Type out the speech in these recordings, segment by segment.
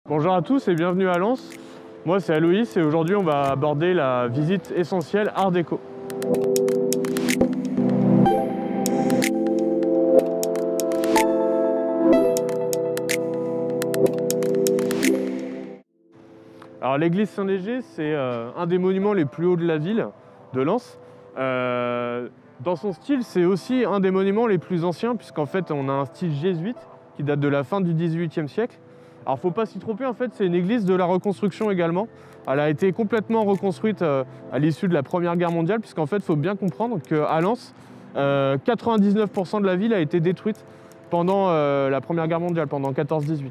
Bonjour à tous et bienvenue à Lens. Moi c'est Aloïs et aujourd'hui on va aborder la visite essentielle Art déco. Alors l'église Saint-Léger, c'est un des monuments les plus hauts de la ville de Lens. Dans son style, c'est aussi un des monuments les plus anciens puisqu'en fait on a un style jésuite qui date de la fin du XVIIIe siècle. Alors faut pas s'y tromper, en fait c'est une église de la reconstruction également. Elle a été complètement reconstruite à l'issue de la Première Guerre mondiale, puisqu'en fait il faut bien comprendre qu'à Lens, 99% de la ville a été détruite pendant la Première Guerre mondiale, pendant 14-18.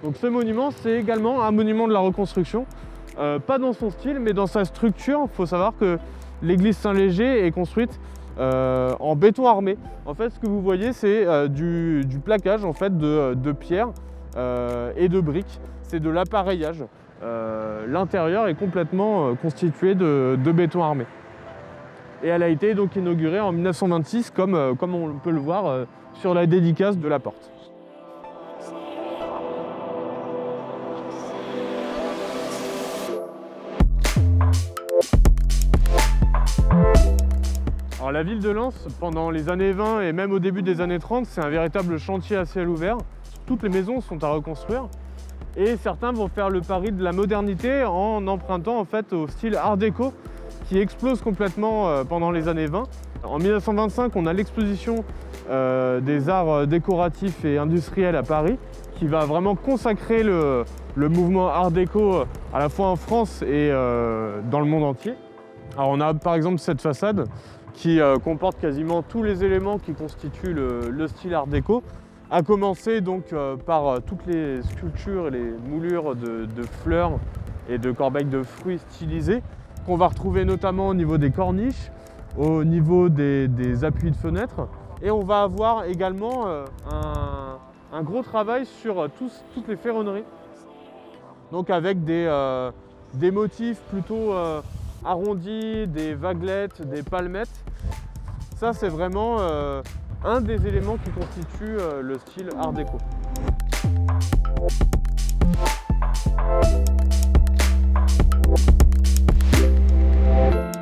Donc ce monument c'est également un monument de la reconstruction, pas dans son style mais dans sa structure. Il faut savoir que l'église Saint-Léger est construite en béton armé. En fait ce que vous voyez c'est du plaquage en fait, de pierre et de briques, c'est de l'appareillage. L'intérieur est complètement constitué de béton armé. Et elle a été donc inaugurée en 1926 comme on peut le voir sur la dédicace de la porte. Alors la ville de Lens, pendant les années 20 et même au début des années 30, c'est un véritable chantier à ciel ouvert. Toutes les maisons sont à reconstruire et certains vont faire le pari de la modernité en empruntant en fait au style art déco qui explose complètement pendant les années 20. En 1925, on a l'exposition des arts décoratifs et industriels à Paris qui va vraiment consacrer le mouvement art déco à la fois en France et dans le monde entier. Alors on a par exemple cette façade qui comporte quasiment tous les éléments qui constituent le style art déco, à commencer donc par toutes les sculptures et les moulures de fleurs et de corbeilles de fruits stylisés qu'on va retrouver notamment au niveau des corniches, au niveau des appuis de fenêtres. Et on va avoir également un gros travail sur toutes les ferronneries, donc avec des motifs plutôt arrondis, des vaguelettes, des palmettes. Ça c'est vraiment un des éléments qui constitue le style art déco.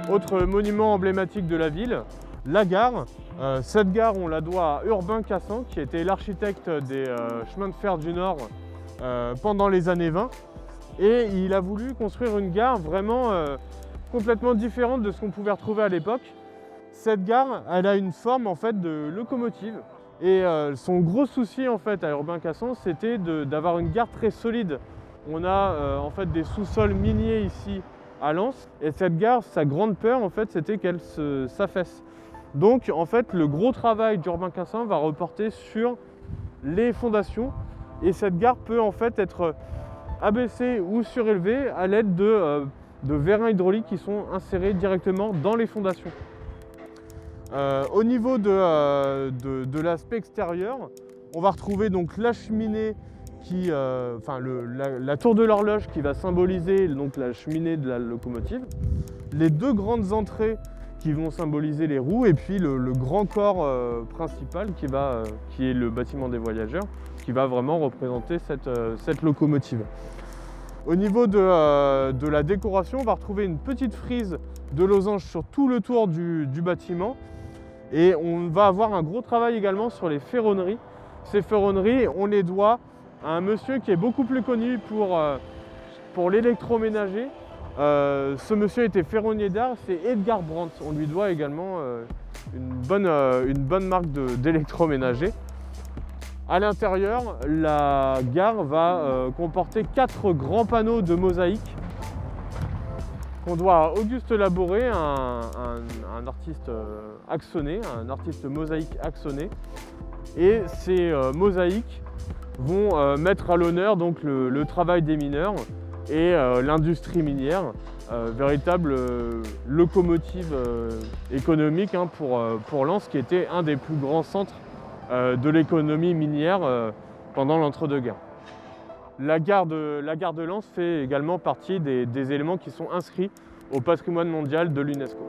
Autre monument emblématique de la ville, la gare. Cette gare, on la doit à Urbain Cassan, qui était l'architecte des chemins de fer du Nord pendant les années 20. Et il a voulu construire une gare vraiment complètement différente de ce qu'on pouvait retrouver à l'époque. Cette gare, elle a une forme en fait de locomotive et son gros souci en fait à Urbain Cassan, c'était d'avoir une gare très solide. On a en fait des sous-sols miniers ici à Lens et cette gare, sa grande peur en fait, c'était qu'elle s'affaisse. Donc en fait, le gros travail d'Urbain Cassan va reporter sur les fondations et cette gare peut en fait être abaissée ou surélevée à l'aide de vérins hydrauliques qui sont insérés directement dans les fondations. Au niveau de l'aspect extérieur, on va retrouver donc la cheminée, la tour de l'horloge qui va symboliser donc la cheminée de la locomotive, les deux grandes entrées qui vont symboliser les roues et puis le grand corps principal qui est le bâtiment des voyageurs, qui va vraiment représenter cette locomotive. Au niveau de la décoration, on va retrouver une petite frise de losange sur tout le tour du bâtiment. Et on va avoir un gros travail également sur les ferronneries. Ces ferronneries, on les doit à un monsieur qui est beaucoup plus connu pour l'électroménager. Ce monsieur était ferronnier d'art, c'est Edgar Brandt. On lui doit également une bonne marque d'électroménager. À l'intérieur, la gare va comporter 4 grands panneaux de mosaïque qu'on doit à Auguste Laboré, un artiste axonais, un artiste mosaïque axonais. Et ces mosaïques vont mettre à l'honneur donc le travail des mineurs et l'industrie minière, véritable locomotive économique pour Lens, qui était un des plus grands centres de l'économie minière pendant l'entre-deux-guerres. La gare de Lens fait également partie des éléments qui sont inscrits au patrimoine mondial de l'UNESCO.